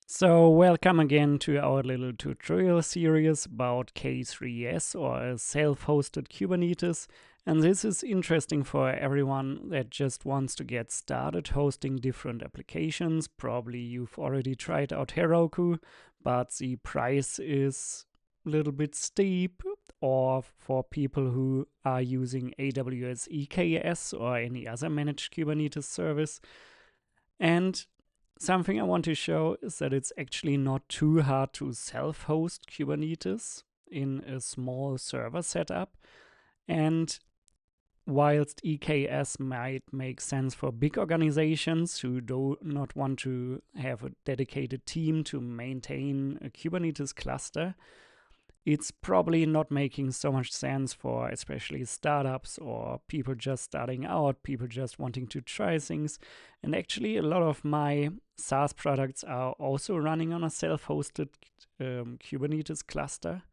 So welcome again to our little tutorial series about K3s or self-hosted Kubernetes. And this is interesting for everyone that just wants to get started hosting different applications. Probably you've already tried out Heroku, but the price is a little bit steep, or for people who are using AWS EKS or any other managed Kubernetes service. And something I want to show is that it's actually not too hard to self-host Kubernetes in a small server setup. And whilst EKS might make sense for big organizations who do not want to have a dedicated team to maintain a Kubernetes cluster, it's probably not making so much sense for especially startups or people just starting out, people just wanting to try things. And actually, a lot of my SaaS products are also running on a self-hosted Kubernetes cluster.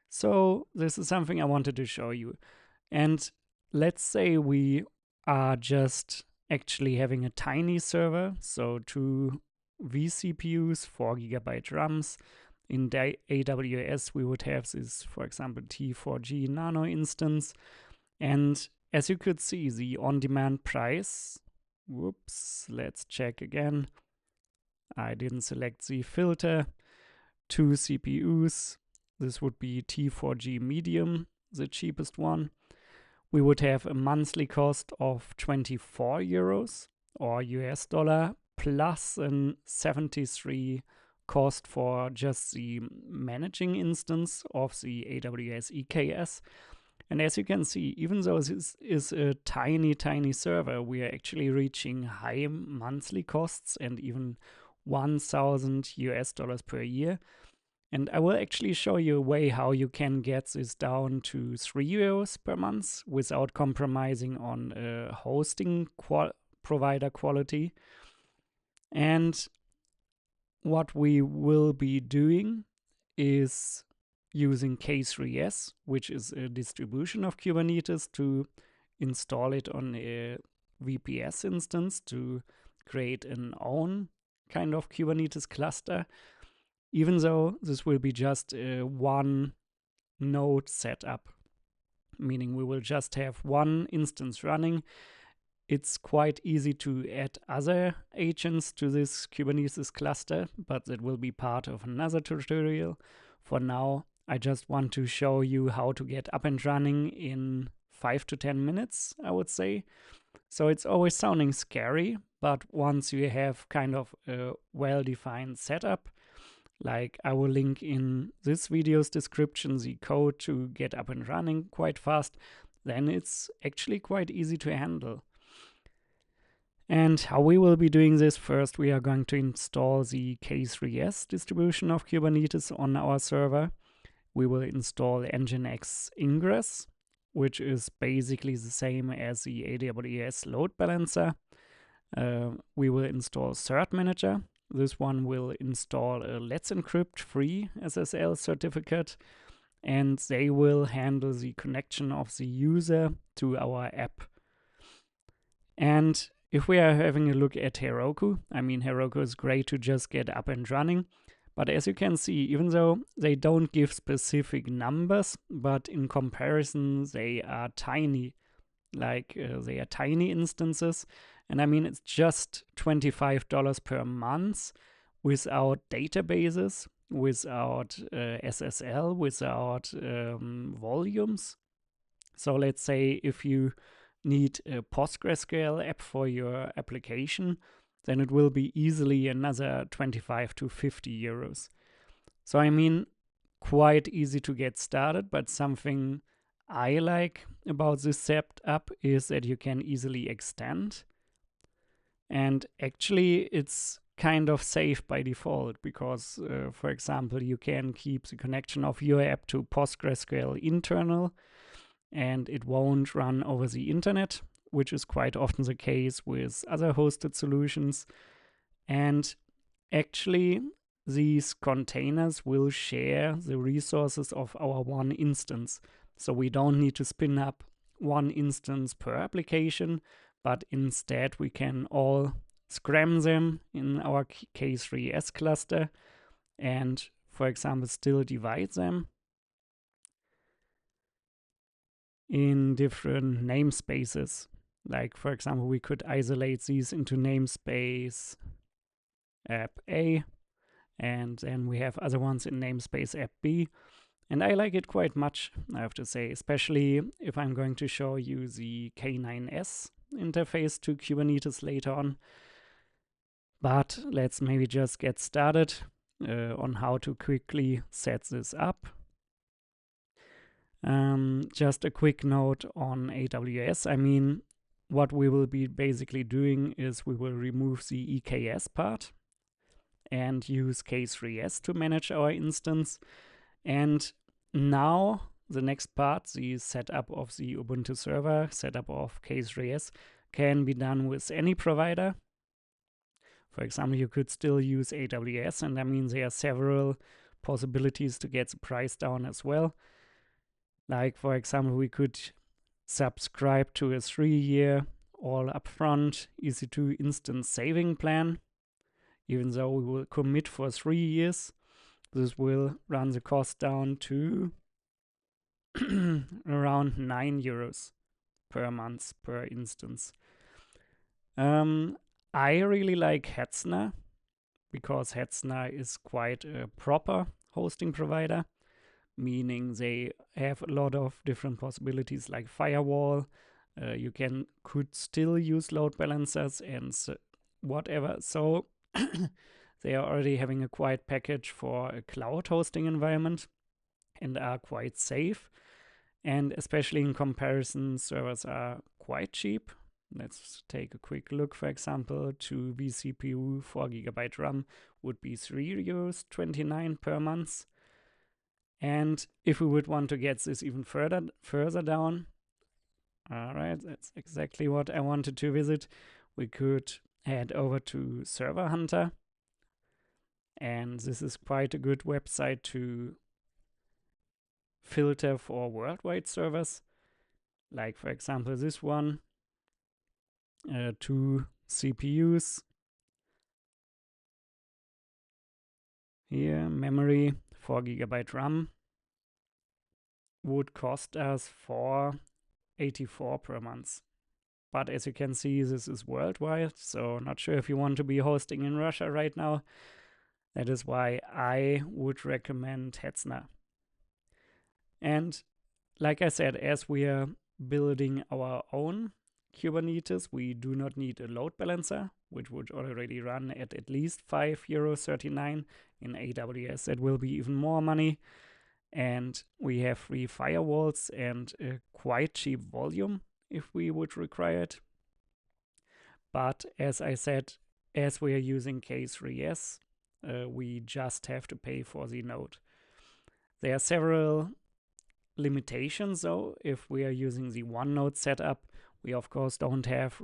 So this is something I wanted to show you. And let's say we are just actually having a tiny server, so 2 vCPUs, 4 GB RAMs. In AWS, we would have this, for example, T4G Nano instance. And as you could see, the on-demand price, whoops, let's check again. I didn't select the filter. 2 CPUs, this would be T4G Medium, the cheapest one. We would have a monthly cost of 24 euros or US dollar plus an 73 cost for just the managing instance of the AWS EKS. And as you can see, even though this is a tiny server, we are actually reaching high monthly costs and even 1,000 US dollars per year. And I will actually show you a way how you can get this down to 3 euros per month without compromising on hosting provider quality. And what we will be doing is using K3s, which is a distribution of Kubernetes, to install it on a VPS instance to create an own kind of Kubernetes cluster, even though this will be just a one node setup, meaning we will just have one instance running. It's quite easy to add other agents to this Kubernetes cluster, but that will be part of another tutorial. For now, I just want to show you how to get up and running in 5 to 10 minutes, I would say. So it's always sounding scary, but once you have kind of a well-defined setup, like I will link in this video's description the code to get up and running quite fast, then it's actually quite easy to handle. And how we will be doing this: first, we are going to install the K3s distribution of Kubernetes on our server. We will install NGINX Ingress, which is basically the same as the AWS load balancer. We will install Cert-Manager. This one will install a Let's Encrypt free SSL certificate, and they will handle the connection of the user to our app. And if we are having a look at Heroku, I mean, Heroku is great to just get up and running. But as you can see, even though they don't give specific numbers, but in comparison, they are tiny. They are tiny instances. And I mean, it's just $25 per month without databases, without SSL, without volumes. So let's say if you need a PostgreSQL app for your application, then it will be easily another 25 to 50 euros. So I mean, quite easy to get started, but something I like about this setup is that you can easily extend. And actually, it's kind of safe by default because, for example, you can keep the connection of your app to PostgreSQL internal, and it won't run over the internet, which is quite often the case with other hosted solutions. And actually, these containers will share the resources of our one instance. So we don't need to spin up one instance per application, but instead we can all scram them in our K3s cluster and, for example, still divide them in different namespaces. Like, for example, we could isolate these into namespace app A, and then we have other ones in namespace app B. And I like it quite much, I have to say, especially if I'm going to show you the K9s interface to Kubernetes later on. But let's maybe just get started on how to quickly set this up. Just a quick note on AWS. I mean, what we will be basically doing is we will remove the EKS part and use K3s to manage our instance. And now the next part, the setup of the Ubuntu server, setup of K3s, can be done with any provider. For example, you could still use AWS, and that means there are several possibilities to get the price down as well. Like, for example, we could subscribe to a 3-year all upfront EC2 instance saving plan. Even though we will commit for 3 years, this will run the cost down to around 9 euros per month per instance. I really like Hetzner because Hetzner is quite a proper hosting provider, meaning they have a lot of different possibilities like firewall. You could still use load balancers and whatever. So they are already having a quiet package for a cloud hosting environment and are quite safe. And especially in comparison, servers are quite cheap. Let's take a quick look. For example, 2 vCPU, 4 GB RAM would be 3.29 euros per month. And if we would want to get this even further down, all right, that's exactly what I wanted to visit. We could head over to Server Hunter. And this is quite a good website to filter for worldwide servers. Like, for example, this one, 2 CPUs. Here, memory, 4 GB RAM would cost us $4.84 per month. But as you can see, this is worldwide, so not sure if you want to be hosting in Russia right now. That is why I would recommend Hetzner. And like I said, as we are building our own Kubernetes, we do not need a load balancer, which would already run at least €5.39. In AWS, it will be even more money. And we have 3 firewalls and a quite cheap volume if we would require it. But as I said, as we are using K3s, we just have to pay for the node. There are several limitations though. If we are using the one node setup, we of course don't have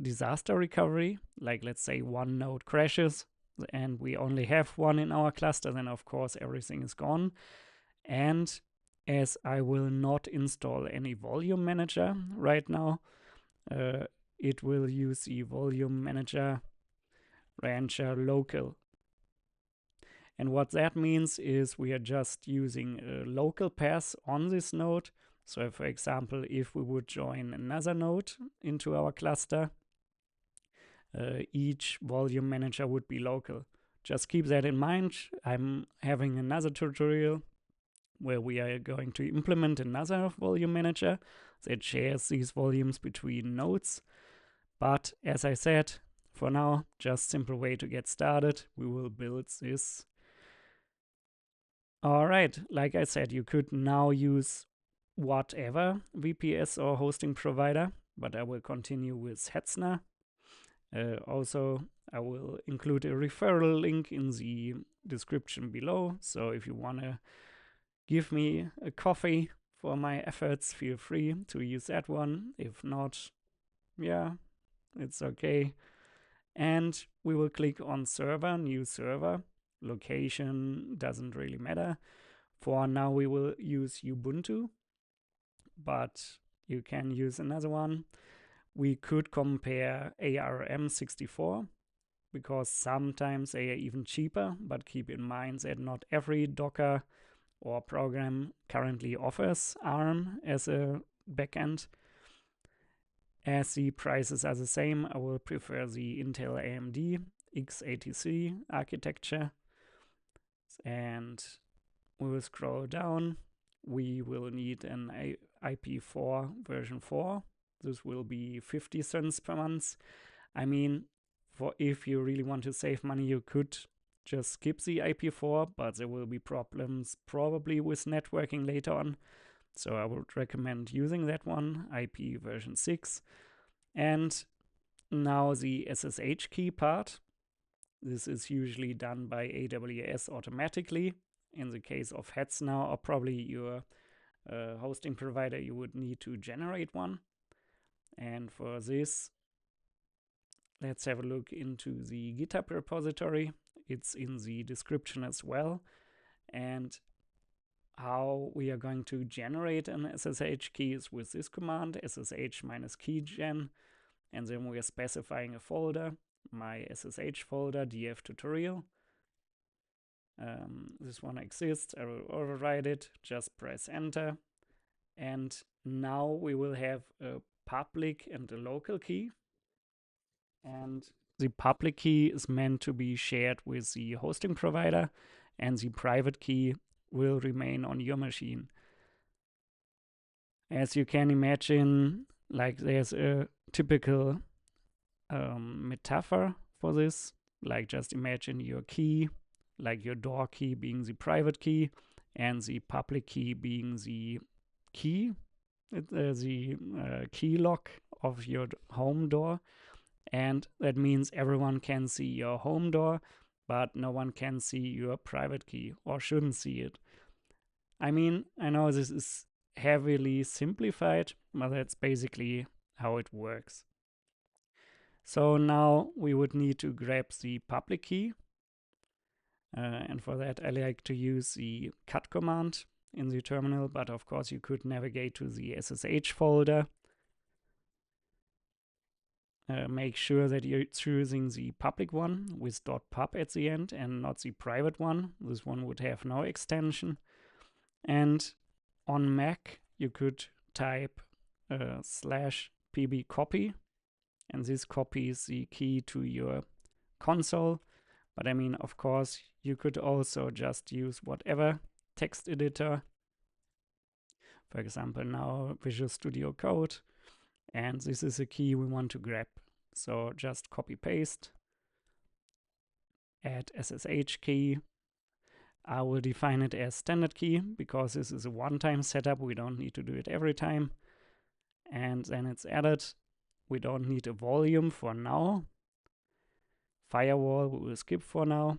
disaster recovery. Like, let's say one node crashes and we only have one in our cluster, then of course everything is gone. And as I will not install any volume manager right now, it will use the volume manager rancher local. And what that means is we are just using a local path on this node. So for example, if we would join another node into our cluster, each volume manager would be local. Just keep that in mind. I'm having another tutorial where we are going to implement another volume manager that shares these volumes between nodes. But as I said, for now, just simple way to get started. We will build this. All right, like I said, you could now use whatever VPS or hosting provider, but I will continue with Hetzner. Also, I will include a referral link in the description below. So if you want to give me a coffee for my efforts, feel free to use that one. If not, yeah, it's okay. And we will click on server, new server. Location doesn't really matter. For now, we will use Ubuntu, but you can use another one. We could compare ARM64. because sometimes they are even cheaper, but keep in mind that not every Docker or program currently offers ARM as a backend. As the prices are the same, I will prefer the Intel AMD x86 architecture. And we will scroll down. We will need an IP4 version 4. This will be 50 cents per month. I mean, for if you really want to save money, you could just skip the IP4, but there will be problems probably with networking later on. So I would recommend using that one, IP version 6. And now the SSH key part. This is usually done by AWS automatically. In the case of Hetzner or probably your hosting provider, you would need to generate one. And for this, let's have a look into the GitHub repository. It's in the description as well. And how we are going to generate an SSH key is with this command, ssh-keygen, and then we are specifying a folder, my SSH folder, df tutorial. This one exists, I will override it, just press enter. And now we will have a public and a local key. And the public key is meant to be shared with the hosting provider, and the private key will remain on your machine. As you can imagine, like there's a typical metaphor for this. Like just imagine your key, like your door key being the private key, and the public key being the key, the key lock of your home door. And that means everyone can see your home door, but no one can see your private key, or shouldn't see it. I mean, I know this is heavily simplified, but that's basically how it works. So now we would need to grab the public key. And for that, I like to use the cut command in the terminal, but of course you could navigate to the SSH folder. Make sure that you're choosing the public one with .pub at the end and not the private one. This one would have no extension. And on Mac, you could type /pb copy, and this copies the key to your console. But I mean, of course, you could also just use whatever text editor. For example, now Visual Studio Code. And this is a key we want to grab. So just copy paste, add SSH key. I will define it as standard key because this is a one-time setup. We don't need to do it every time. And then it's added. We don't need a volume for now. Firewall we will skip for now.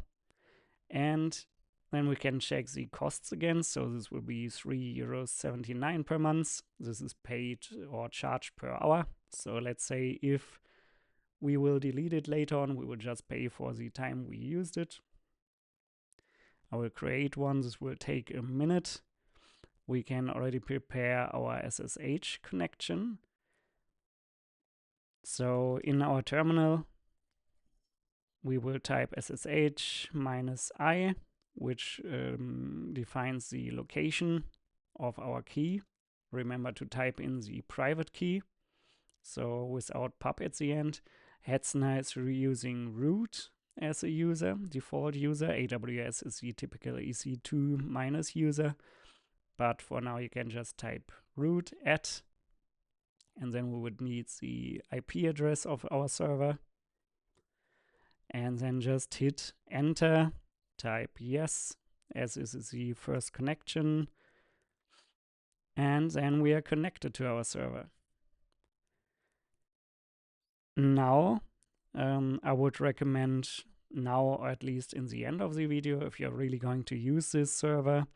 And then we can check the costs again. So this will be €3.79 per month. This is paid or charged per hour. So let's say if we will delete it later on, we will just pay for the time we used it. I will create one. This will take a minute. We can already prepare our SSH connection. So in our terminal, we will type SSH-I, which defines the location of our key. Remember to type in the private key, so without pub at the end. Hetzner is reusing root as a user, default user. AWS is the typical EC2- user, but for now you can just type root @ and then we would need the IP address of our server. And then just hit enter, type yes, as this is the first connection. And then we are connected to our server. Now, I would recommend now, or at least in the end of the video, if you're really going to use this server,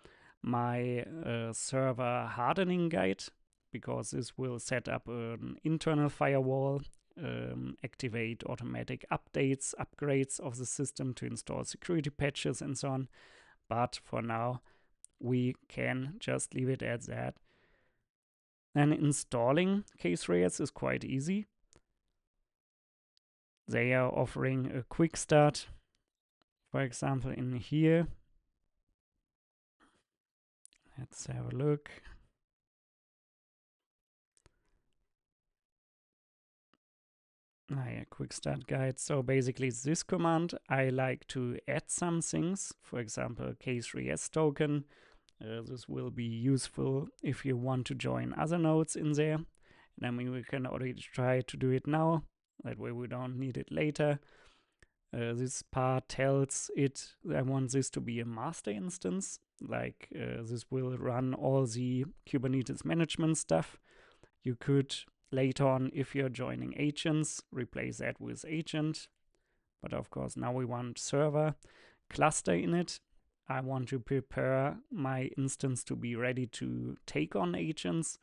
my server hardening guide, because this will set up an internal firewall, activate automatic updates, upgrades of the system to install security patches and so on. But for now, we can just leave it at that. And installing K3s is quite easy. They are offering a quick start, for example, in here. Let's have a look. Yeah, quick start guide. So basically it's this command. I like to add some things, for example, K3s token. This will be useful if you want to join other nodes in there. And I mean, we can already try to do it now. That way we don't need it later. This part tells it I want this to be a master instance. Like this will run all the Kubernetes management stuff. You could later on, if you're joining agents, replace that with agent. But of course, now we want server cluster in it. I want to prepare my instance to be ready to take on agents.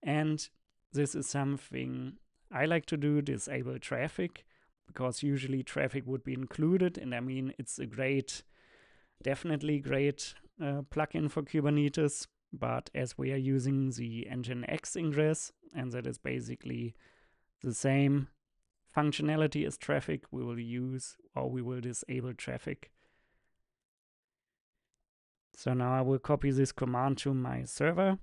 And this is something I like to do, disable traffic, because usually traffic would be included. And I mean, it's a great, definitely great plugin for Kubernetes. But as we are using the NGINX Ingress, and that is basically the same functionality as traffic, we will use, or we will disable traffic. So now I will copy this command to my server,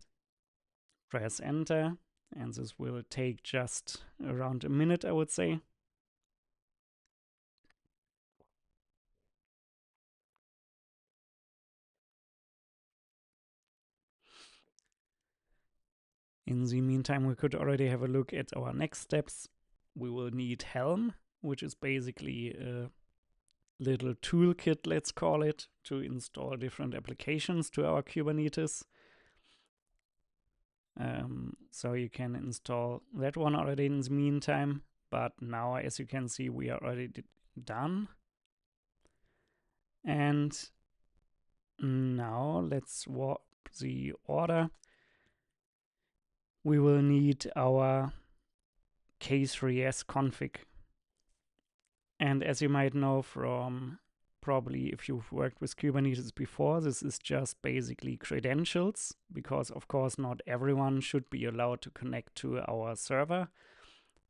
press enter, and this will take just around a minute, I would say. In the meantime, we could already have a look at our next steps. We will need Helm, which is basically a little toolkit, let's call it, to install different applications to our Kubernetes. So you can install that one already in the meantime. But now, as you can see, we are already done. And now let's swap the order. We will need our K3s config. And as you might know from probably if you've worked with Kubernetes before, this is just basically credentials, because of course not everyone should be allowed to connect to our server.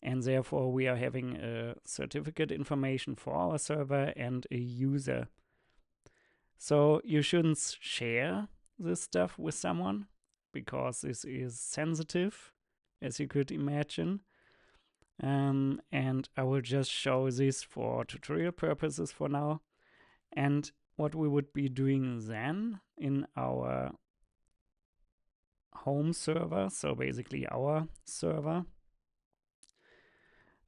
And therefore we are having a certificate information for our server and a user. So you shouldn't share this stuff with someone, because this is sensitive, as you could imagine. And I will just show this for tutorial purposes for now. And what we would be doing then in our home server, so basically our server,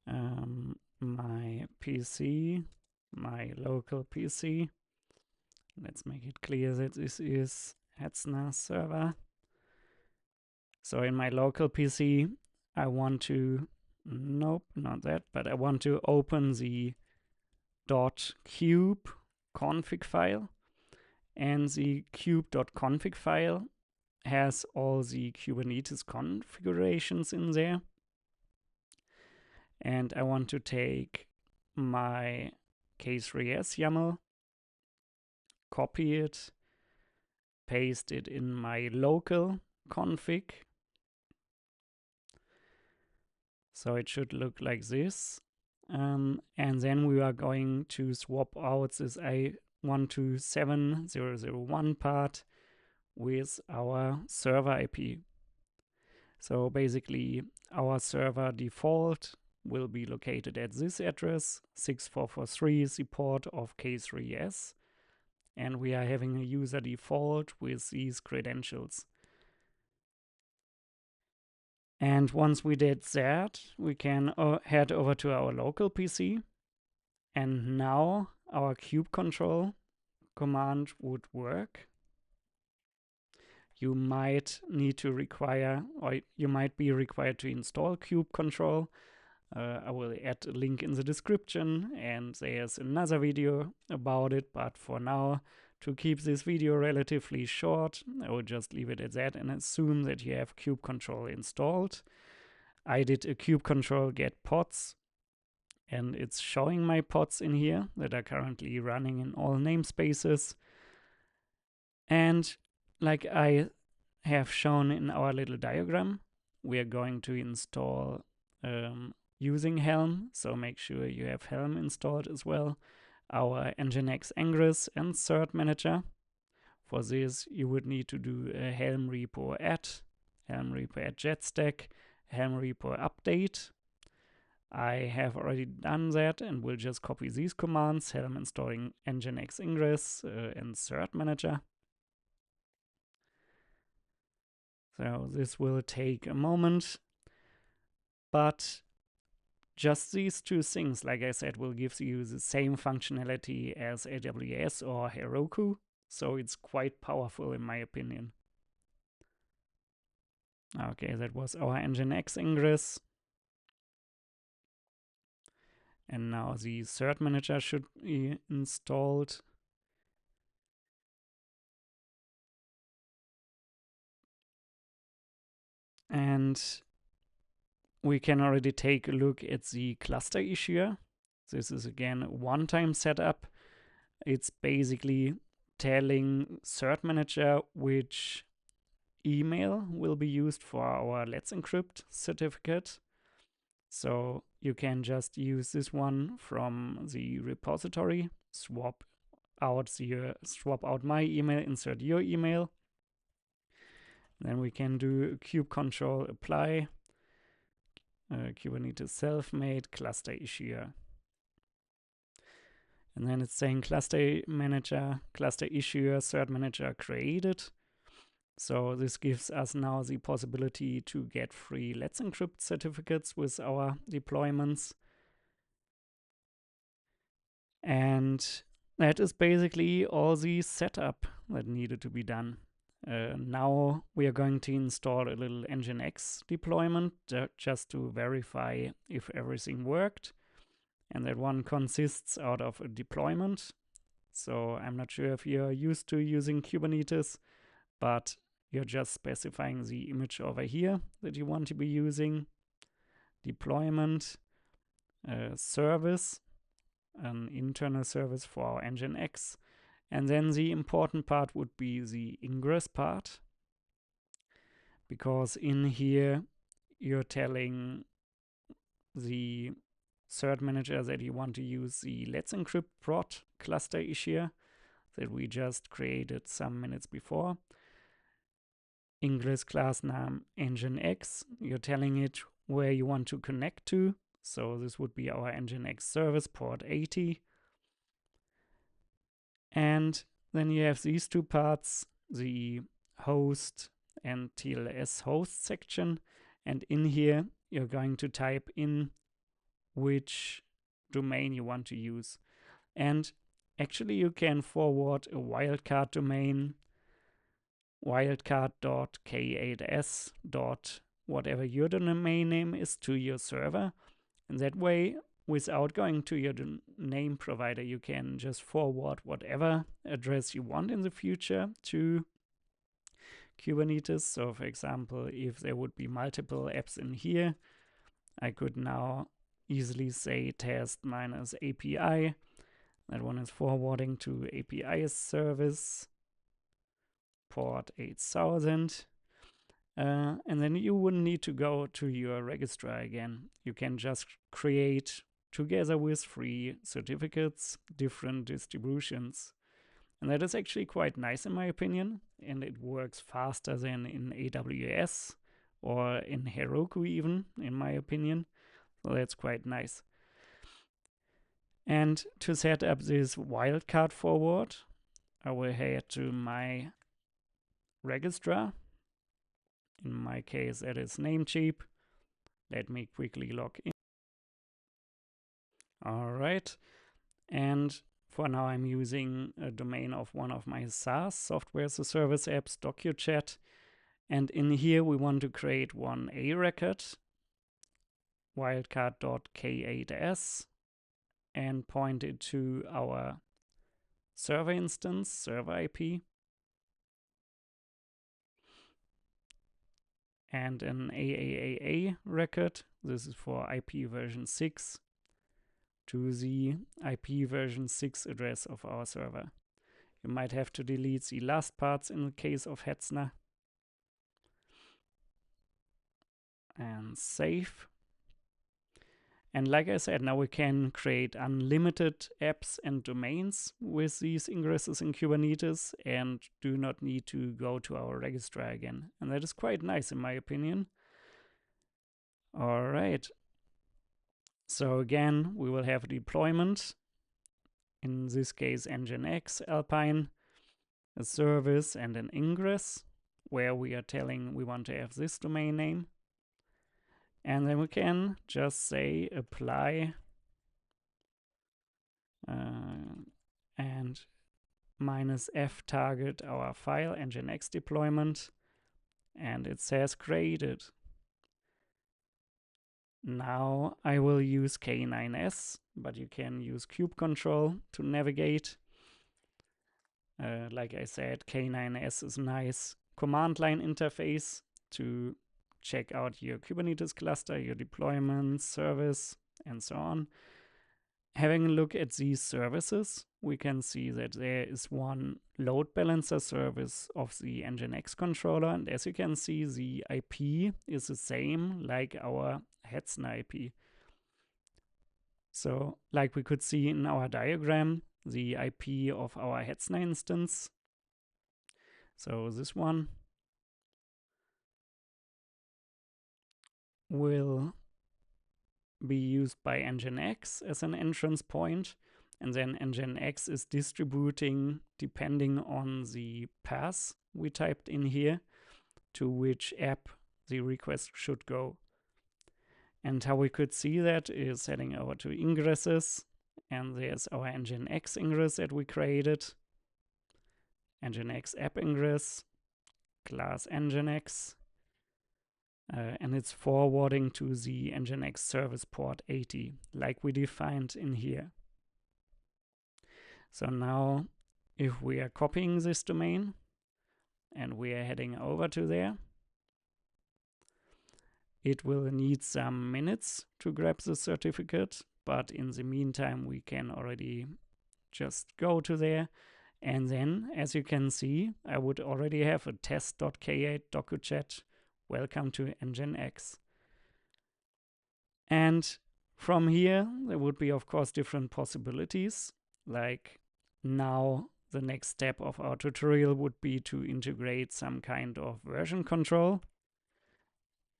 my PC, my local PC. Let's make it clear that this is Hetzner server. So in my local PC, I want to, nope, not that, but I want to open the .cube config file. And the cube.config file has all the Kubernetes configurations in there. And I want to take my K3s YAML, copy it, paste it in my local config. So it should look like this. And then we are going to swap out this 127.0.0.1 part with our server IP. So basically our server default will be located at this address. 6443 is the port of K3s. And we are having a user default with these credentials. And once we did that, we can head over to our local PC. And now our kube control command would work. You might need to require, or you might be required to install kube control. I will add a link in the description, and there's another video about it. But for now, to keep this video relatively short, I will just leave it at that and assume that you have kube control installed. I did a kube control get pods, and it's showing my pods in here that are currently running in all namespaces. And like I have shown in our little diagram, we are going to install using Helm, so make sure you have Helm installed as well, our NGINX Ingress and Cert-Manager. For this, you would need to do a Helm repo add, Helm repo add Jetstack, Helm repo update. I have already done that and will just copy these commands, Helm installing NGINX Ingress and Cert-Manager. So this will take a moment, but just these two things, like I said, will give you the same functionality as AWS or Heroku, so it's quite powerful in my opinion. Okay, that was our NGINX Ingress. And now the Cert-Manager should be installed. And we can already take a look at the cluster issuer. This is again a one-time setup. It's basically telling Cert-Manager which email will be used for our Let's Encrypt certificate. So you can just use this one from the repository, swap out my email, insert your email. Then we can do kube control apply, Kubernetes self-made cluster issuer. And then it's saying cluster manager, cluster issuer, Cert-Manager created. So this gives us now the possibility to get free Let's Encrypt certificates with our deployments. And that is basically all the setup that needed to be done. Now we are going to install a little NGINX deployment just to verify if everything worked. And that one consists out of a deployment. So I'm not sure if you're used to using Kubernetes, but you're just specifying the image over here that you want to be using. Deployment, service, an internal service for our NGINX. And then the important part would be the ingress part, because in here you're telling the Cert-Manager that you want to use the Let's Encrypt prod cluster issuer that we just created some minutes before. Ingress class name NGINX, you're telling it where you want to connect to. So this would be our NGINX service port 80. And then you have these two parts, the host and TLS host section. And in here, you're going to type in which domain you want to use. And actually, you can forward a wildcard domain, wildcard.k3s. whatever your domain name is, to your server. And that way, without going to your name provider, you can just forward whatever address you want in the future to Kubernetes. So for example, if there would be multiple apps in here, I could now easily say test-API. That one is forwarding to API service, port 8000. And then you wouldn't need to go to your registrar again. You can just create, together with free certificates, different distributions. And that is actually quite nice in my opinion, and it works faster than in AWS or in Heroku even, in my opinion. So that's quite nice. And to set up this wildcard forward, I will head to my registrar. In my case, that is Namecheap. Let me quickly log in. All right. And for now, I'm using a domain of one of my SaaS, software as a service apps, DocuChat. And in here, we want to create one A record, wildcard.k3s, and point it to our server instance, server IP. And an AAAA record, this is for IP version 6, to the IP version 6 address of our server. You might have to delete the last parts in the case of Hetzner. And save. And like I said, now we can create unlimited apps and domains with these ingresses in Kubernetes and do not need to go to our registrar again. And that is quite nice in my opinion. All right. So again, we will have a deployment. In this case, NGINX Alpine, a service and an ingress, where we are telling we want to have this domain name. And then we can just say apply and -f target our file NGINX deployment, and it says created. Now I will use K9s, but you can use kube control to navigate. Like I said, K9s is a nice command line interface to check out your Kubernetes cluster, your deployment, service, and so on. Having a look at these services, we can see that there is one load balancer service of the NGINX controller, and as you can see, the IP is the same like our Hetzner IP. So, like we could see in our diagram, the IP of our Hetzner instance, so this one, will be used by NGINX as an entrance point, and then NGINX is distributing, depending on the path we typed in here, to which app the request should go. And how we could see that is heading over to ingresses, and there's our NGINX Ingress that we created, NGINX App Ingress, class NGINX, and it's forwarding to the NGINX service port 80, like we defined in here. So now, if we are copying this domain, and we are heading over to there, it will need some minutes to grab the certificate, but in the meantime, we can already just go to there. And then, as you can see, I would already have a test.k8 docu-chat. Welcome to NGINX. And from here, there would be, of course, different possibilities. Like now, the next step of our tutorial would be to integrate some kind of version control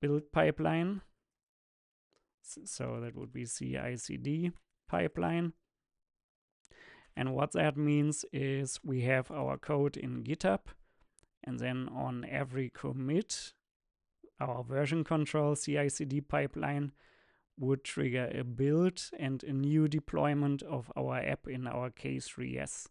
build pipeline. So that would be CI/CD pipeline. And what that means is we have our code in GitHub, and then on every commit, our version control CI/CD pipeline would trigger a build and a new deployment of our app in our K3s.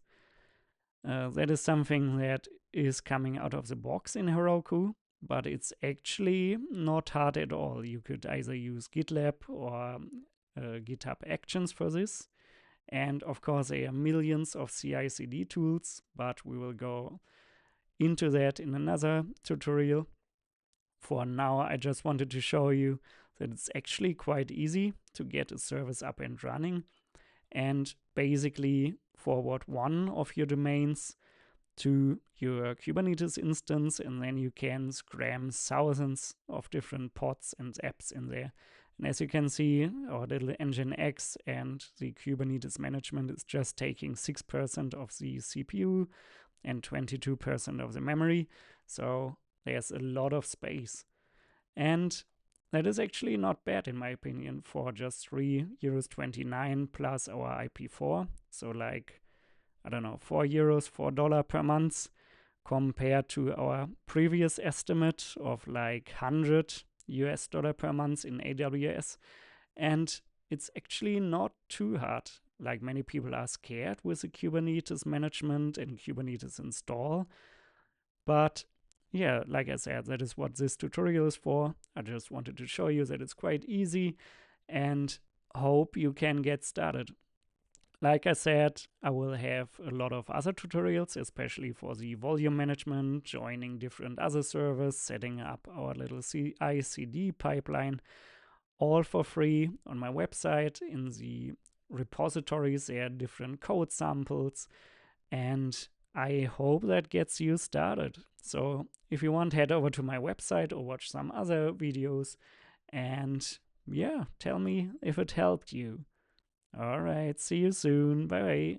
That is something that is coming out of the box in Heroku, but it's actually not hard at all. You could either use GitLab or GitHub Actions for this. And of course, there are millions of CI/CD tools, but we will go into that in another tutorial. For now, I just wanted to show you that it's actually quite easy to get a service up and running and basically forward one of your domains to your Kubernetes instance, and then you can scram thousands of different pods and apps in there. And as you can see, our little NGINX and the Kubernetes management is just taking 6% of the CPU and 22% of the memory. So there's a lot of space. And that is actually not bad in my opinion for just €3.29 plus our IP4. So like, I don't know, €4, $4 per month compared to our previous estimate of like $100 per month in AWS. And it's actually not too hard. Like many people are scared with the Kubernetes management and Kubernetes install. But yeah, like I said, that is what this tutorial is for. I just wanted to show you that it's quite easy and hope you can get started. Like I said, I will have a lot of other tutorials, especially for the volume management, joining different other servers, setting up our little CI/CD pipeline, all for free on my website. In the repositories, there are different code samples, and I hope that gets you started. So if you want, head over to my website or watch some other videos and yeah, tell me if it helped you. All right, see you soon. Bye.